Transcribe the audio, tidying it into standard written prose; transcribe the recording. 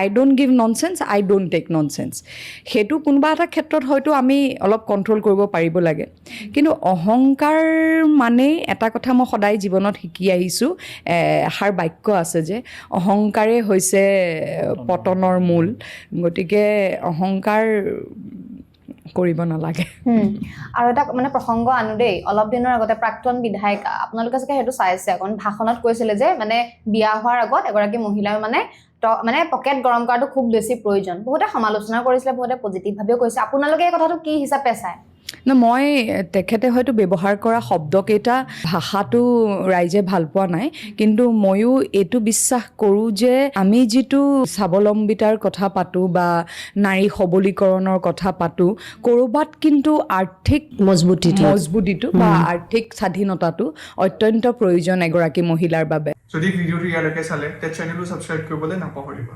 I don't give nonsense, I don't take nonsense. সেইটো কোনোবা এটা ক্ষেত্ৰত হয়তো আমি অলপ কণ্ট্ৰল কৰিব পাৰিব লাগে। কিন্তু অহংকাৰ মানে এটা কথা মই সদায় জীৱনত শিকি আহিছোঁ, এষাৰ বাক্য আছে যে অহংকাৰে হৈছে পতনৰ মূল। গতিকে অহংকাৰ কৰিব নালাগে। আৰু এটা মানে প্ৰসংগ আনো দেই, অলপ দিনৰ আগতে প্ৰাক্তন বিধায়িকা, আপোনালোকে চাগে সেইটো চাইছে, এখন ভাষণত কৈছিলে যে মানে বিয়া হোৱাৰ আগত এগৰাকী মহিলাই মানে পকেট গৰম কৰাটো খুব বেছি প্ৰয়োজন। বহুতে সমালোচনা কৰিছিলে, বহুতে পজিটিভভাৱেও কৈছে। আপোনালোকে এই কথাটো কি হিচাপে চায়? মই তেখেতে হয়তো ব্যৱহাৰ কৰা শব্দকেইটা ভাষাটো ৰাইজে ভাল পোৱা নাই, কিন্তু ময়ো এইটো বিশ্বাস কৰোঁ যে আমি যিটো স্বাৱলম্বিতাৰ কথা পাতোঁ বা নাৰী সবলীকৰণৰ কথা পাতোঁ, ক'ৰবাত কিন্তু আৰ্থিক মজবুতিটো বা আৰ্থিক স্বাধীনতাটো অত্যন্ত প্ৰয়োজন এগৰাকী মহিলাৰ বাবে। যদি ভিডিঅ'টো ইয়ালৈকে চালে তে চেনেলটো ছাবস্ক্ৰাইব কৰিবলৈ নাপাহৰিব।